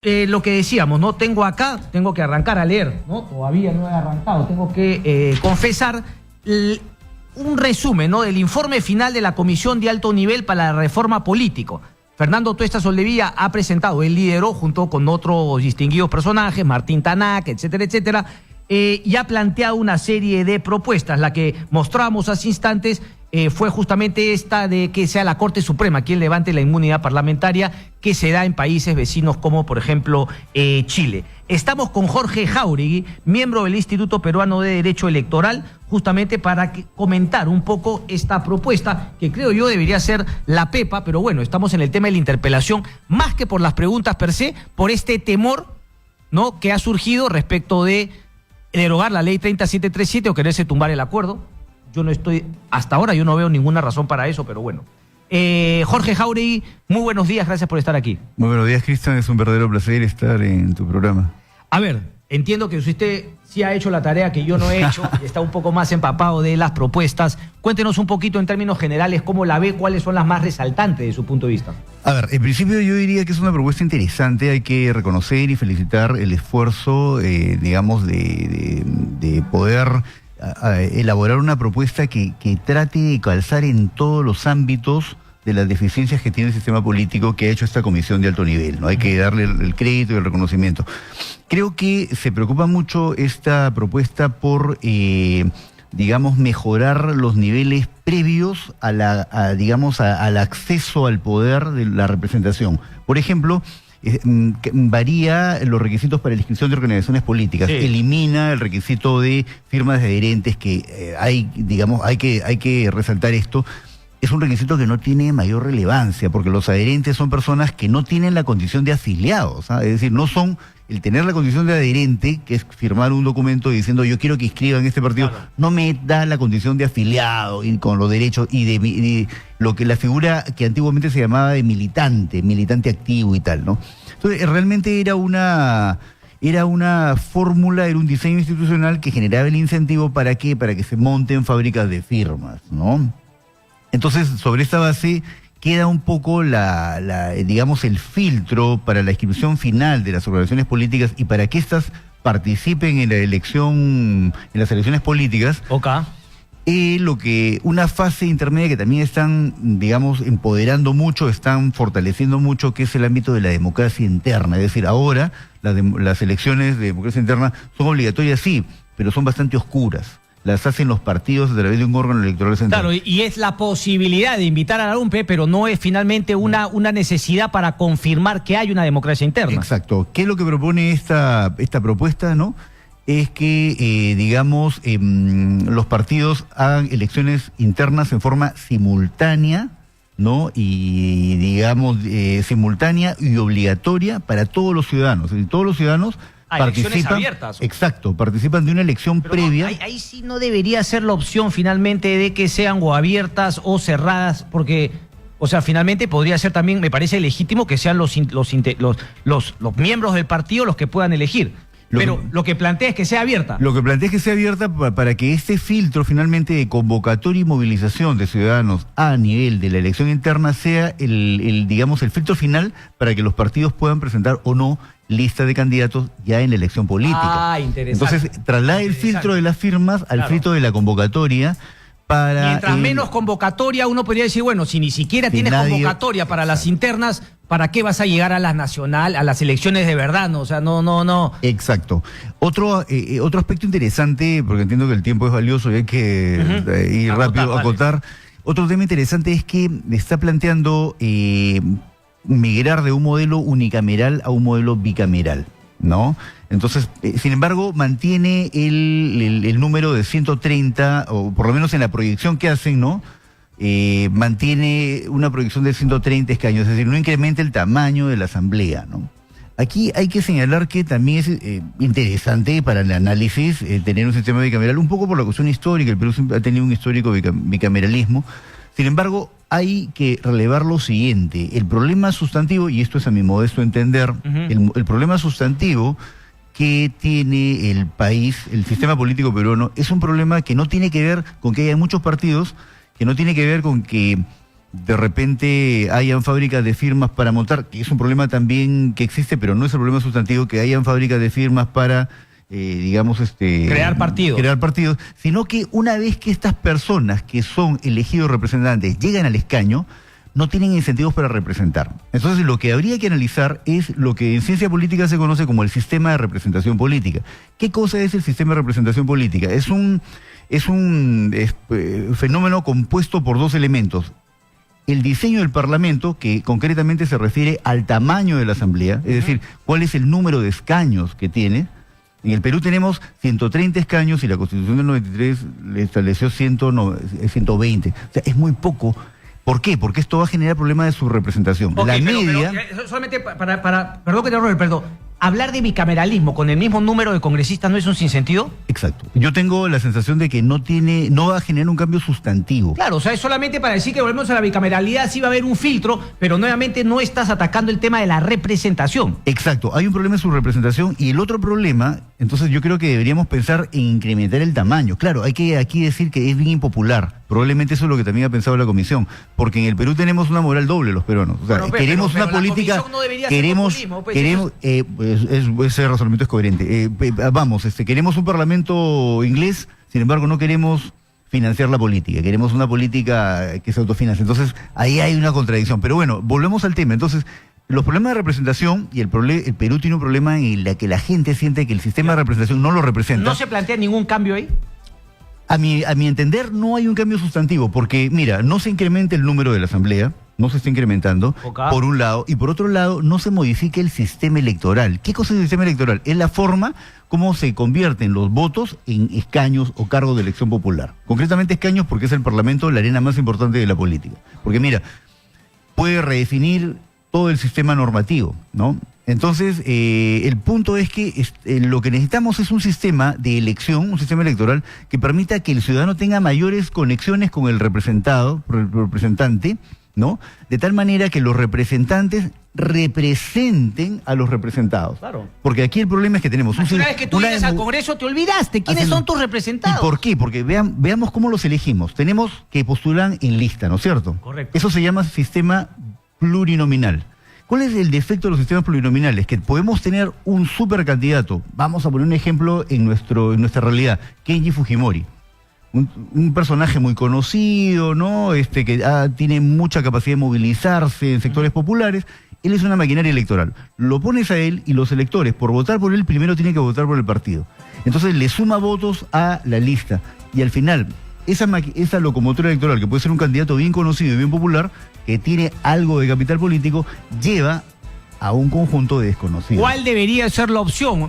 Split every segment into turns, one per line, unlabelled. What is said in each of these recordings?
Lo que decíamos, ¿no? Tengo que arrancar a leer, ¿no? Todavía no he arrancado, tengo que confesar un resumen, ¿no? Del informe final de la Comisión de Alto Nivel para la Reforma Político. Fernando Tuesta Soldevilla ha presentado, él lideró junto con otros distinguidos personajes, Martín Tanac, etcétera, etcétera, y ha planteado una serie de propuestas. La que mostramos hace instantes fue justamente esta de que sea la Corte Suprema quien levante la inmunidad parlamentaria que se da en países vecinos como, por ejemplo, Chile. Estamos con Jorge Jáuregui, miembro del Instituto Peruano de Derecho Electoral, justamente para comentar un poco esta propuesta, que creo yo debería ser la pepa, pero bueno, estamos en el tema de la interpelación, más que por las preguntas per se, por este temor, ¿no?, que ha surgido respecto de derogar la ley 3737 o quererse tumbar el acuerdo. Hasta ahora yo no veo ninguna razón para eso, pero bueno. Jorge Jáuregui, muy buenos días, gracias por estar aquí.
Muy buenos días, Cristian, es un verdadero placer estar en tu programa.
A ver, entiendo que usted sí ha hecho la tarea que yo no he hecho, y está un poco más empapado de las propuestas. Cuéntenos un poquito en términos generales cómo la ve, cuáles son las más resaltantes de su punto de vista.
A ver, en principio yo diría que es una propuesta interesante, hay que reconocer y felicitar el esfuerzo, digamos, de poder elaborar una propuesta que trate de calzar en todos los ámbitos de las deficiencias que tiene el sistema político que ha hecho esta comisión de alto nivel, ¿no? Hay que darle el crédito y el reconocimiento. Creo que se preocupa mucho esta propuesta por, digamos, mejorar los niveles previos al acceso al poder de la representación. Por ejemplo, varía los requisitos para la inscripción de organizaciones políticas, sí. Elimina el requisito de firmas de adherentes que hay que resaltar esto. Es un requisito que no tiene mayor relevancia, porque los adherentes son personas que no tienen la condición de afiliados, ¿sabes? Es decir, no son el tener la condición de adherente, que es firmar un documento diciendo yo quiero que inscriban este partido, claro. No me da la condición de afiliado y con los derechos y de lo que la figura que antiguamente se llamaba de militante activo y tal, ¿no? Entonces, realmente era una fórmula, era un diseño institucional que generaba el incentivo ¿para qué? Para que se monten fábricas de firmas, ¿no? Entonces, sobre esta base queda un poco digamos, el filtro para la inscripción final de las organizaciones políticas y para que éstas participen en la elección, en las elecciones políticas.
Okay.
Una fase intermedia que también están, digamos, empoderando mucho, están fortaleciendo mucho, que es el ámbito de la democracia interna. Es decir, ahora las elecciones de democracia interna son obligatorias, sí, pero son bastante oscuras. Las hacen los partidos a través de un órgano electoral central.
Claro, y es la posibilidad de invitar a la UMPE, pero no es finalmente una necesidad para confirmar que hay una democracia interna.
Exacto. ¿Qué es lo que propone esta propuesta, no? Es que, digamos, los partidos hagan elecciones internas en forma simultánea, ¿no? Y, digamos, simultánea y obligatoria para todos los ciudadanos. Y todos los ciudadanos
elecciones abiertas.
Exacto, participan de una elección previa.
No, ahí sí no debería ser la opción finalmente de que sean o abiertas o cerradas, porque, o sea, finalmente podría ser también, me parece legítimo que sean los miembros del partido los que puedan elegir. Lo que plantea es que sea abierta.
Lo que plantea es que sea abierta para que este filtro finalmente de convocatoria y movilización de ciudadanos a nivel de la elección interna sea digamos, el filtro final para que los partidos puedan presentar o no lista de candidatos ya en la elección política.
Ah, interesante.
Entonces, traslada el filtro de las firmas al filtro de la convocatoria.
Mientras menos convocatoria, uno podría decir, bueno, si ni siquiera tienes convocatoria para las internas, ¿para qué vas a llegar a las a las elecciones de verdad? No, o sea, no.
Exacto. Otro aspecto interesante, porque entiendo que el tiempo es valioso y hay que ir rápido a acotar. Vale. Otro tema interesante es que está planteando migrar de un modelo unicameral a un modelo bicameral, ¿no? Entonces, sin embargo, mantiene el número de 130, o por lo menos en la proyección que hacen, ¿no? Mantiene una proyección de 130 escaños, es decir, no incrementa el tamaño de la asamblea, ¿no? Aquí hay que señalar que también es interesante para el análisis tener un sistema bicameral, un poco por la cuestión histórica, el Perú siempre ha tenido un histórico bicameralismo. Sin embargo, hay que relevar lo siguiente, el problema sustantivo, y esto es a mi modesto entender, el problema sustantivo que tiene el país, el sistema político peruano, es un problema que no tiene que ver con que haya muchos partidos, que no tiene que ver con que de repente hayan fábricas de firmas para montar, que es un problema también que existe, pero no es el problema sustantivo, que hayan fábricas de firmas para,
crear
partidos, sino que una vez que estas personas que son elegidos representantes llegan al escaño, no tienen incentivos para representar. Entonces lo que habría que analizar es lo que en ciencia política se conoce como el sistema de representación política. ¿Qué cosa es el sistema de representación política? Es un fenómeno compuesto por dos elementos. El diseño del Parlamento, que concretamente se refiere al tamaño de la Asamblea, es decir, cuál es el número de escaños que tiene. En el Perú tenemos 130 escaños y la Constitución del 93 le estableció 120. O sea, es muy poco. ¿Por qué? Porque esto va a generar problemas de subrepresentación.
Okay, solamente perdón que te robe, perdón. ¿Hablar de bicameralismo con el mismo número de congresistas no es un sinsentido?
Exacto. Yo tengo la sensación de que no va a generar un cambio sustantivo.
Claro, o sea, es solamente para decir que volvemos a la bicameralidad, sí va a haber un filtro, pero nuevamente no estás atacando el tema de la representación.
Exacto, hay un problema de subrepresentación y el otro problema, entonces yo creo que deberíamos pensar en incrementar el tamaño. Claro, hay que aquí decir que es bien impopular. Probablemente eso es lo que también ha pensado la Comisión, porque en el Perú tenemos una moral doble los peruanos. O sea, queremos una política, ese razonamiento es coherente. Queremos un parlamento inglés, sin embargo no queremos financiar la política, queremos una política que se autofinancie. Entonces ahí hay una contradicción. Pero bueno, volvemos al tema. Entonces, los problemas de representación, y el Perú tiene un problema en el que la gente siente que el sistema de representación no lo representa.
¿No se plantea ningún cambio ahí?
A mi entender, no hay un cambio sustantivo, porque, mira, no se incrementa el número de la Asamblea, no se está incrementando, por un lado, y por otro lado, no se modifica el sistema electoral. ¿Qué cosa es el sistema electoral? Es la forma como se convierten los votos en escaños o cargos de elección popular. Concretamente escaños porque es el Parlamento la arena más importante de la política. Porque, mira, puede redefinir todo el sistema normativo, ¿no? Entonces, el punto es que lo que necesitamos es un sistema de elección, un sistema electoral que permita que el ciudadano tenga mayores conexiones con el representante, ¿no? De tal manera que los representantes representen a los representados.
Claro.
Porque aquí el problema es que tenemos...
Una vez que tú vienes al Congreso te olvidaste. ¿Quiénes son tus representados?
¿Y por qué? Porque veamos cómo los elegimos. Tenemos que postulan en lista, ¿no es cierto?
Correcto.
Eso se llama sistema plurinominal. ¿Cuál es el defecto de los sistemas plurinominales? Que podemos tener un supercandidato. Vamos a poner un ejemplo en nuestra realidad. Kenji Fujimori. Un personaje muy conocido, ¿no? Que tiene mucha capacidad de movilizarse en sectores populares. Él es una maquinaria electoral. Lo pones a él y los electores, por votar por él, primero tienen que votar por el partido. Entonces le suma votos a la lista. Y al final, esa locomotora electoral, que puede ser un candidato bien conocido y bien popular, que tiene algo de capital político, lleva a un conjunto de desconocidos.
¿Cuál debería ser la opción?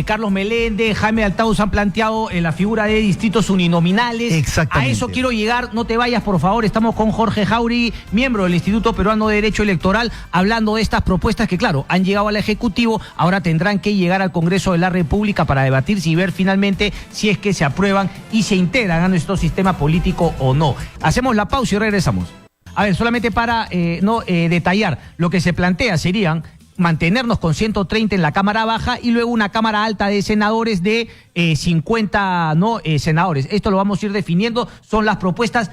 Carlos Meléndez, Jaime Altaus han planteado la figura de distritos uninominales.
Exactamente.
A eso quiero llegar, no te vayas por favor, estamos con Jorge Jauregui, miembro del Instituto Peruano de Derecho Electoral, hablando de estas propuestas que claro, han llegado al Ejecutivo, ahora tendrán que llegar al Congreso de la República para debatirse y ver finalmente si es que se aprueban y se integran a nuestro sistema político o no. Hacemos la pausa y regresamos. A ver, solamente para detallar, lo que se plantea serían mantenernos con 130 en la Cámara Baja y luego una Cámara Alta de senadores de 50 senadores. Esto lo vamos a ir definiendo, son las propuestas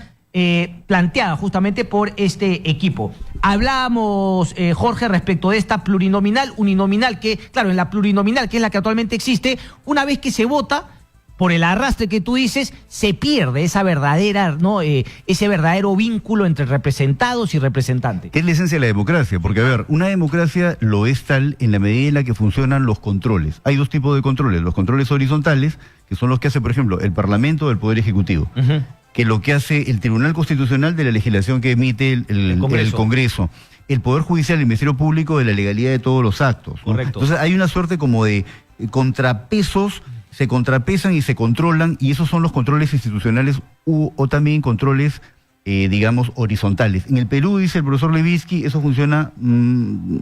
planteadas justamente por este equipo. Hablábamos, Jorge, respecto de esta plurinominal, uninominal, que, claro, en la plurinominal, que es la que actualmente existe, una vez que se vota, por el arrastre que tú dices, se pierde esa verdadera, ese verdadero vínculo entre representados y representantes.
¿Qué es la esencia de la democracia? Porque, a ver, una democracia lo es tal en la medida en la que funcionan los controles. Hay dos tipos de controles. Los controles horizontales, que son los que hace, por ejemplo, el Parlamento del Poder Ejecutivo. Uh-huh. Que lo que hace el Tribunal Constitucional de la legislación que emite el Congreso. El Poder Judicial y el Ministerio Público de la legalidad de todos los actos, ¿no?
Correcto.
Entonces hay una suerte como de contrapesos, se contrapesan y se controlan, y esos son los controles institucionales o también controles, horizontales. En el Perú, dice el profesor Levinsky, eso funciona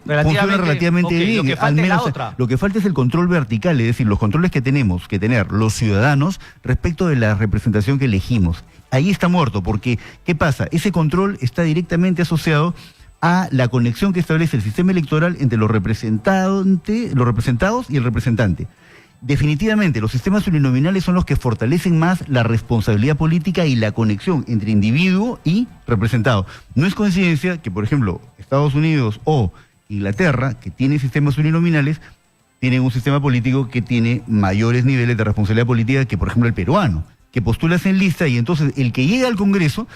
relativamente bien.
Lo que falta es la otra.
Lo que falta es el control vertical, es decir, los controles que tenemos que tener los ciudadanos respecto de la representación que elegimos. Ahí está muerto, porque ¿qué pasa? Ese control está directamente asociado a la conexión que establece el sistema electoral entre los representados y el representante. definitivamente los sistemas uninominales son los que fortalecen más la responsabilidad política y la conexión entre individuo y representado. No es coincidencia que, por ejemplo, Estados Unidos o Inglaterra, que tienen sistemas uninominales, tienen un sistema político que tiene mayores niveles de responsabilidad política que, por ejemplo, el peruano, que postulas en lista y entonces el que llega al Congreso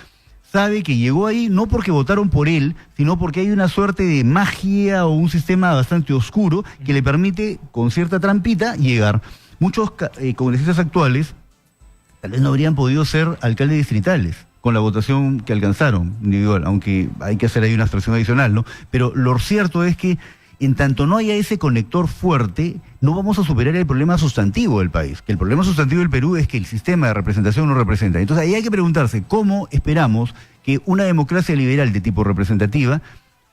sabe que llegó ahí no porque votaron por él, sino porque hay una suerte de magia o un sistema bastante oscuro que le permite, con cierta trampita, llegar. Muchos congresistas actuales tal vez no habrían podido ser alcaldes distritales con la votación que alcanzaron individual, aunque hay que hacer ahí una abstracción adicional, ¿no? Pero lo cierto es que en tanto no haya ese conector fuerte, no vamos a superar el problema sustantivo del país. Que el problema sustantivo del Perú es que el sistema de representación no representa. Entonces ahí hay que preguntarse cómo esperamos que una democracia liberal de tipo representativa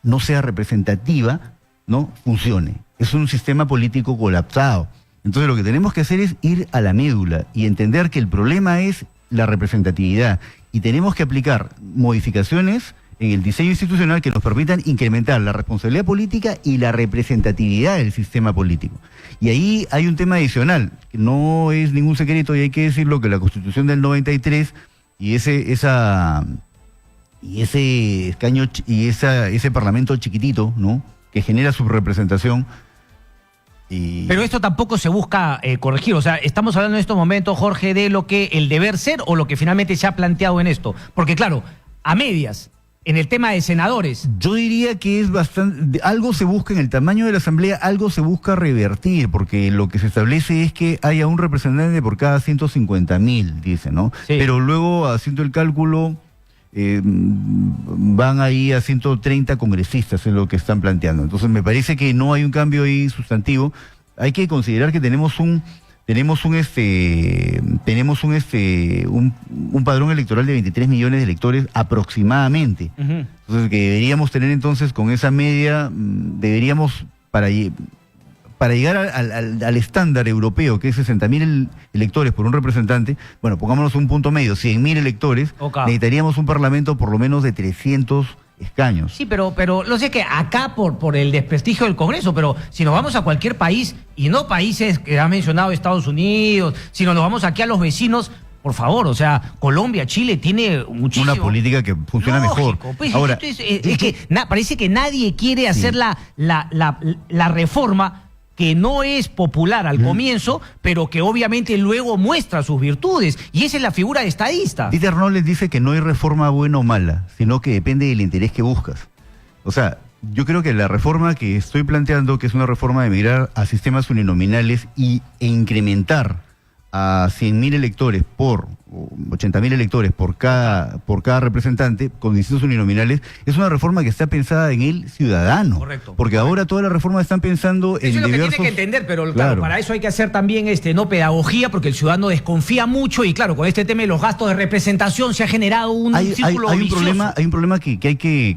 no sea representativa, no funcione. Es un sistema político colapsado. Entonces lo que tenemos que hacer es ir a la médula y entender que el problema es la representatividad. Y tenemos que aplicar modificaciones en el diseño institucional que nos permitan incrementar la responsabilidad política y la representatividad del sistema político. Y ahí hay un tema adicional, que no es ningún secreto y hay que decirlo, que la Constitución del 93 y ese escaño y ese parlamento chiquitito, ¿no?, que genera subrepresentación.
Pero esto tampoco se busca corregir, o sea, estamos hablando en estos momentos, Jorge, de lo que el deber ser o lo que finalmente se ha planteado en esto, porque claro, a medias, en el tema de senadores.
Yo diría que es bastante, algo se busca en el tamaño de la asamblea, algo se busca revertir, porque lo que se establece es que haya un representante por cada 150.000, dice, ¿no? Sí. Pero luego, haciendo el cálculo, van ahí a 130 congresistas, es lo que están planteando. Entonces me parece que no hay un cambio ahí sustantivo. Hay que considerar que tenemos un padrón electoral de 23 millones de electores aproximadamente. Entonces, que deberíamos tener entonces con esa media, deberíamos, para llegar al estándar europeo, que es 60.000 electores por un representante, bueno, pongámonos un punto medio, 100.000 electores, necesitaríamos un parlamento por lo menos de 300 escaños.
Sí, pero lo sé que acá por el desprestigio del Congreso, pero si nos vamos a cualquier país, y no países que has mencionado, Estados Unidos, sino nos vamos aquí a los vecinos, por favor, o sea, Colombia, Chile tiene muchísimo...
Una política que funciona mejor.
Pues, ahora, parece que nadie quiere hacer la reforma que no es popular al comienzo, pero que obviamente luego muestra sus virtudes. Y esa es la figura de estadista.
Dieter Noll dice que no hay reforma buena o mala, sino que depende del interés que buscas. O sea, yo creo que la reforma que estoy planteando, que es una reforma de migrar a sistemas uninominales e incrementar a 100.000 electores por 80.000 electores por cada representante con distintos uninominales, es una reforma que está pensada en el ciudadano.
Correcto.
Porque ahora todas las reformas están pensando en diversos...
Eso es lo que tiene que entender, pero claro, para eso hay que hacer también pedagogía, porque el ciudadano desconfía mucho y claro, con este tema de los gastos de representación se ha generado un círculo vicioso.
Hay un problema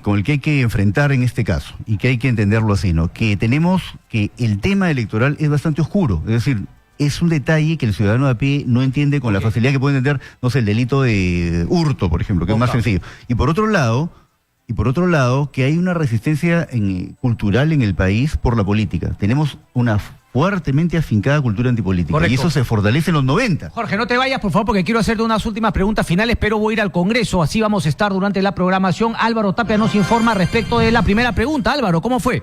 con el que hay que enfrentar en este caso y que hay que entenderlo así, ¿no? Que tenemos que el tema electoral es bastante oscuro, es decir, es un detalle que el ciudadano de a pie no entiende con la facilidad que puede entender, no sé, el delito de hurto, por ejemplo, que es más sencillo. Y por otro lado, que hay una resistencia cultural en el país por la política. Tenemos una fuertemente afincada cultura antipolítica. Correcto. Y eso se fortalece en los 90.
Jorge, no te vayas, por favor, porque quiero hacerte unas últimas preguntas finales, pero voy a ir al Congreso, así vamos a estar durante la programación. Álvaro Tapia nos informa respecto de la primera pregunta. Álvaro, ¿cómo fue?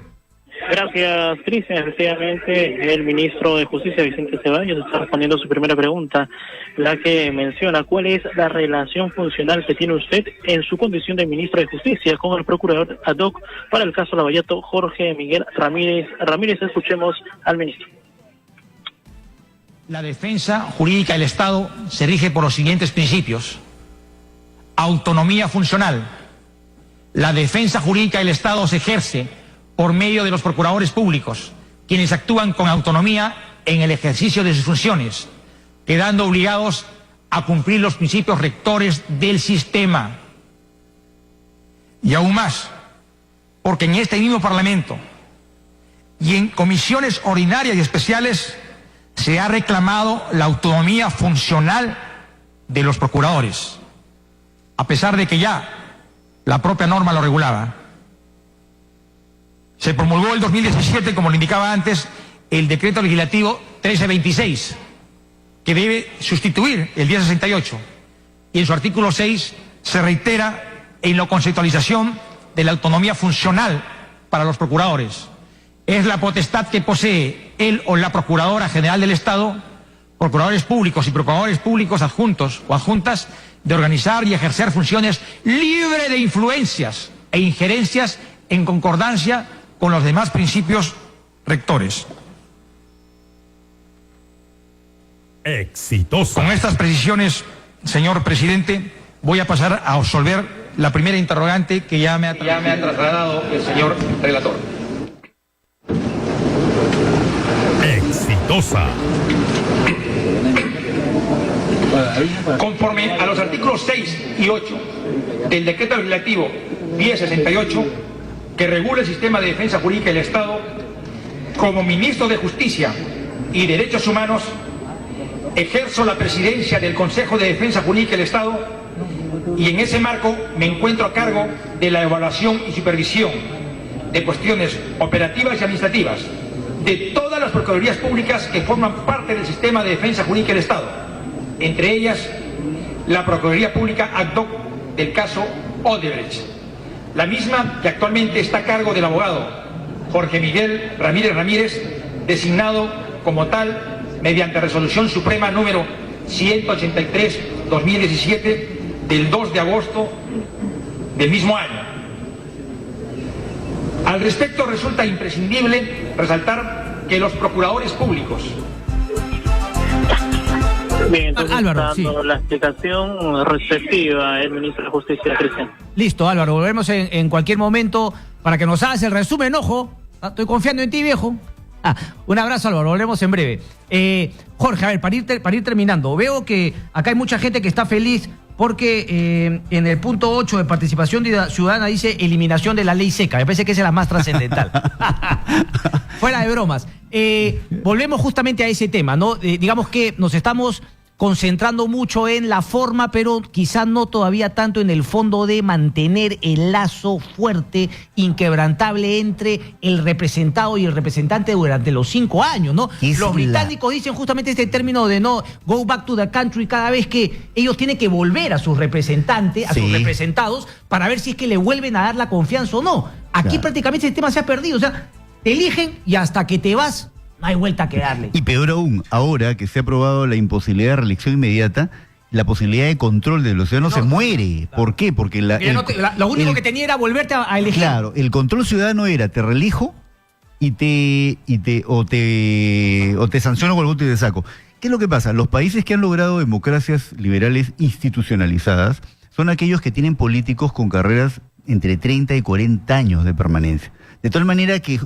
Gracias, Cristian. Efectivamente, el ministro de Justicia, Vicente Ceballos, está respondiendo a su primera pregunta, la que menciona cuál es la relación funcional que tiene usted en su condición de ministro de Justicia con el procurador ad hoc para el caso Lavallato, Jorge Miguel Ramírez. Escuchemos al ministro.
La defensa jurídica del Estado se rige por los siguientes principios: autonomía funcional. La defensa jurídica del Estado se ejerce por medio de los procuradores públicos, quienes actúan con autonomía en el ejercicio de sus funciones, quedando obligados a cumplir los principios rectores del sistema. Y aún más, porque en este mismo Parlamento y en comisiones ordinarias y especiales se ha reclamado la autonomía funcional de los procuradores, a pesar de que ya la propia norma lo regulaba. Se promulgó el 2017, como lo indicaba antes, el decreto legislativo 1326, que debe sustituir el 1068, y en su artículo 6 se reitera en la conceptualización de la autonomía funcional para los procuradores. Es la potestad que posee él o la Procuradora General del Estado, procuradores públicos y procuradores públicos adjuntos o adjuntas, de organizar y ejercer funciones libre de influencias e injerencias en concordancia con los demás principios rectores.
Exitoso.
Con estas precisiones, señor presidente, voy a pasar a resolver la primera interrogante que ya me ha trasladado el señor relator.
Exitosa.
Conforme a los artículos 6 y 8 del decreto legislativo 1068, que regula el sistema de defensa jurídica del Estado, como ministro de Justicia y Derechos Humanos, ejerzo la presidencia del Consejo de Defensa Jurídica del Estado y en ese marco me encuentro a cargo de la evaluación y supervisión de cuestiones operativas y administrativas de todas las procuradurías públicas que forman parte del sistema de defensa jurídica del Estado, entre ellas la Procuraduría Pública ad hoc del caso Odebrecht, la misma que actualmente está a cargo del abogado Jorge Miguel Ramírez Ramírez, designado como tal mediante resolución suprema número 183/2017 del 2 de agosto del mismo año. Al respecto, resulta imprescindible resaltar que los procuradores públicos...
Bien, entonces
Álvaro,
está dando la explicación respectiva el ministro de Justicia, Cristian.
Listo, Álvaro, volvemos en cualquier momento para que nos hagas el resumen, ojo. Estoy confiando en ti, viejo. Un abrazo, Álvaro, volvemos en breve. Jorge, a ver, para ir terminando, veo que acá hay mucha gente que está feliz porque en el punto 8 de participación ciudadana dice eliminación de la ley seca. Me parece que esa es la más trascendental. Fuera de bromas. Volvemos justamente a ese tema, ¿no? Digamos que nos estamos concentrando mucho en la forma, pero quizás no todavía tanto en el fondo de mantener el lazo fuerte, inquebrantable entre el representado y el representante durante los 5 años, ¿no? Los británicos dicen justamente este término de no go back to the country cada vez que ellos tienen que volver a sus representantes, a sus representados, para ver si es que le vuelven a dar la confianza o no. Aquí prácticamente el tema se ha perdido, o sea, te eligen y hasta que te vas no hay vuelta que darle.
Y peor aún, ahora que se ha aprobado la imposibilidad de reelección inmediata, la posibilidad de control de los ciudadanos se muere. ¿Por qué? Porque
lo único que tenía era volverte a elegir.
Claro, el control ciudadano era te reelijo y te sanciono con el voto y te saco. ¿Qué es lo que pasa? Los países que han logrado democracias liberales institucionalizadas son aquellos que tienen políticos con carreras entre 30 y 40 años de permanencia. De tal manera que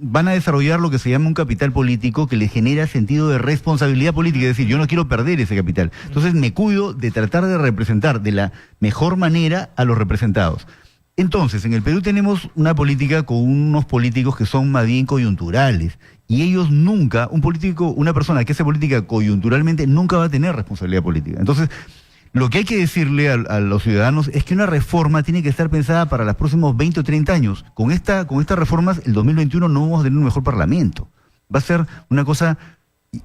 van a desarrollar lo que se llama un capital político que les genera sentido de responsabilidad política, es decir, yo no quiero perder ese capital. Entonces me cuido de tratar de representar de la mejor manera a los representados. Entonces, en el Perú tenemos una política con unos políticos que son más bien coyunturales, y ellos nunca, una persona que hace política coyunturalmente nunca va a tener responsabilidad política. Entonces, lo que hay que decirle a los ciudadanos es que una reforma tiene que estar pensada para los próximos 20 o 30 años. Con estas reformas, el 2021 no vamos a tener un mejor parlamento. Va a ser una cosa,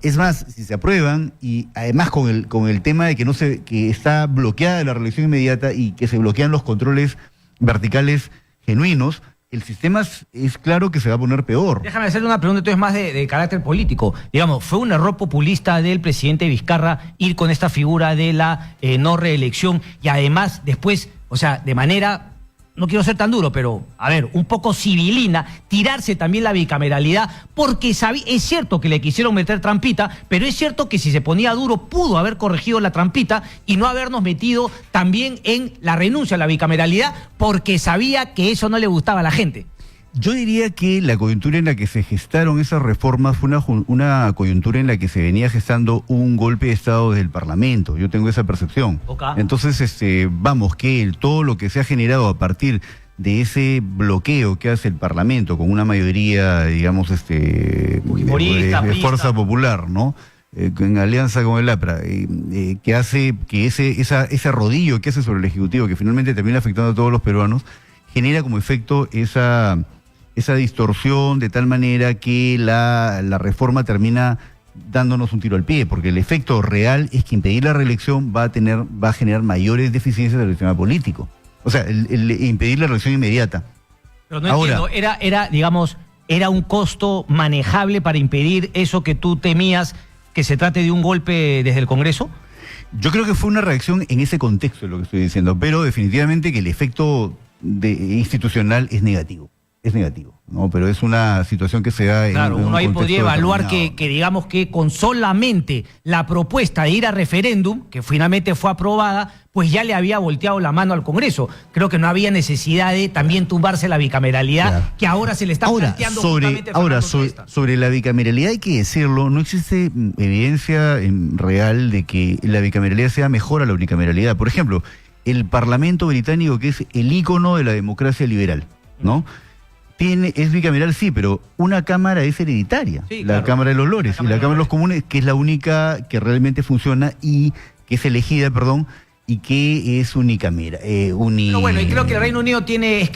es más, si se aprueban, y además con el tema de que está bloqueada la reelección inmediata y que se bloquean los controles verticales genuinos, el sistema es claro que se va a poner peor.
Déjame hacerle una pregunta entonces más de carácter político. Digamos, ¿fue un error populista del presidente Vizcarra ir con esta figura de la no reelección y además después, o sea, de manera, no quiero ser tan duro, pero a ver, un poco civilina, tirarse también la bicameralidad, porque es cierto que le quisieron meter trampita, pero es cierto que si se ponía duro pudo haber corregido la trampita y no habernos metido también en la renuncia a la bicameralidad porque sabía que eso no le gustaba a la gente?
Yo diría que la coyuntura en la que se gestaron esas reformas fue una coyuntura en la que se venía gestando un golpe de Estado desde el Parlamento. Yo tengo esa percepción. Entonces, vamos, que todo lo que se ha generado a partir de ese bloqueo que hace el Parlamento con una mayoría, digamos, de fuerza popular, ¿no? En alianza con el APRA, que hace que ese arrodillo que hace sobre el Ejecutivo, que finalmente termina afectando a todos los peruanos, genera como efecto esa distorsión de tal manera que la reforma termina dándonos un tiro al pie, porque el efecto real es que impedir la reelección va a generar mayores deficiencias del sistema político. O sea, el impedir la reelección inmediata.
Pero no entiendo, era un costo manejable para impedir eso que tú temías, que se trate de un golpe desde el Congreso.
Yo creo que fue una reacción en ese contexto de lo que estoy diciendo, pero definitivamente que el efecto institucional es negativo. Es negativo, ¿no? Pero es una situación que se da en
uno ahí podría evaluar que digamos que con solamente la propuesta de ir a referéndum, que finalmente fue aprobada, pues ya le había volteado la mano al Congreso. Creo que no había necesidad de también tumbarse la bicameralidad, claro, que ahora se le está planteando justamente
sobre la bicameralidad hay que decirlo, no existe evidencia real de que la bicameralidad sea mejor a la unicameralidad. Por ejemplo, el Parlamento británico, que es el ícono de la democracia liberal, ¿no? Es bicameral, sí, pero una cámara es hereditaria, sí, la Cámara de los Lores, y la Cámara de los Comunes, que es la única que realmente funciona y que es elegida, y que es unicameral.
Pero bueno, y creo que el Reino Unido tiene,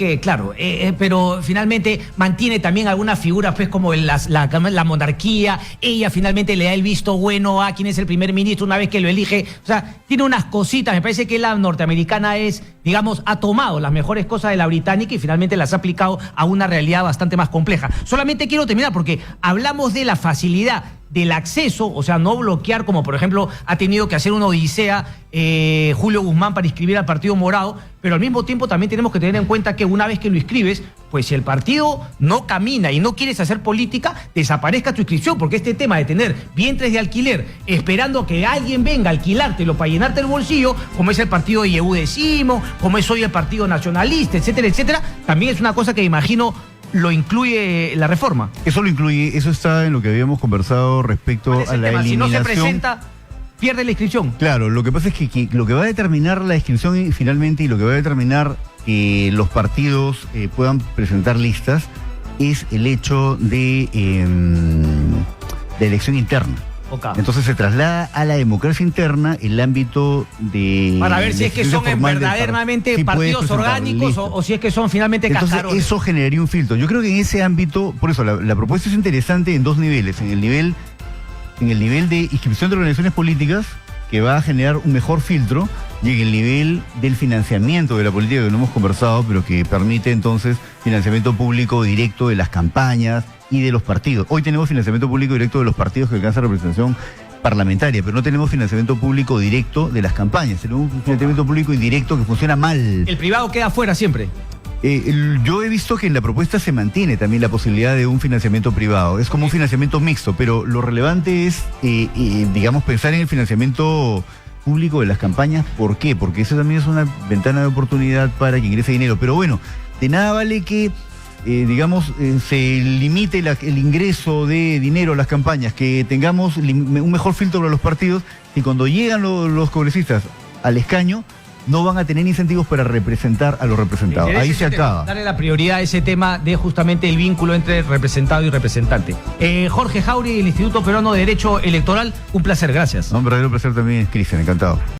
pero finalmente mantiene también algunas figuras, pues como la monarquía. Ella finalmente le da el visto bueno a quien es el primer ministro una vez que lo elige. O sea, tiene unas cositas. Me parece que la norteamericana ha tomado las mejores cosas de la británica y finalmente las ha aplicado a una realidad bastante más compleja. Solamente quiero terminar porque hablamos de la facilidad del acceso, o sea, no bloquear, como por ejemplo ha tenido que hacer una odisea Julio Guzmán para inscribir al Partido Morado, pero al mismo tiempo también tenemos que tener en cuenta que una vez que lo inscribes, pues si el partido no camina y no quieres hacer política, desaparezca tu inscripción, porque este tema de tener vientres de alquiler esperando que alguien venga a alquilártelo para llenarte el bolsillo, como es el partido de Yehu de Simo, como es hoy el Partido Nacionalista, etcétera, etcétera, también es una cosa que imagino lo incluye la reforma.
Eso lo incluye, eso está en lo que habíamos conversado respecto a la eliminación. Si no se presenta,
pierde la inscripción.
Claro, lo que pasa es que lo que va a determinar la inscripción finalmente y lo que va a determinar que los partidos puedan presentar listas es el hecho de elección interna.
Okay.
Entonces se traslada a la democracia interna el ámbito de...
Para ver si es que son verdaderamente partidos orgánicos o si es que son finalmente cascarones.
Entonces eso generaría un filtro. Yo creo que en ese ámbito, por eso la propuesta es interesante en dos niveles. En el nivel de inscripción de organizaciones políticas, que va a generar un mejor filtro, y en el nivel del financiamiento de la política, que no hemos conversado, pero que permite entonces financiamiento público directo de las campañas y de los partidos. Hoy tenemos financiamiento público directo de los partidos que alcanzan representación parlamentaria, pero no tenemos financiamiento público directo de las campañas. Tenemos un financiamiento público indirecto que funciona mal.
El privado queda fuera siempre.
Yo he visto que en la propuesta se mantiene también la posibilidad de un financiamiento privado. Es como un financiamiento mixto, pero lo relevante es, pensar en el financiamiento público de las campañas. ¿Por qué? Porque eso también es una ventana de oportunidad para que ingrese dinero. Pero bueno, de nada vale que se limite el ingreso de dinero a las campañas, que tengamos un mejor filtro para los partidos, y cuando llegan los congresistas al escaño, no van a tener incentivos para representar a los representados. Ahí se acaba.
Darle la prioridad a ese tema de justamente el vínculo entre representado y representante. Jorge Jáuregui, del Instituto Peruano de Derecho Electoral, un placer, gracias.
Un verdadero placer también, Cristian, encantado.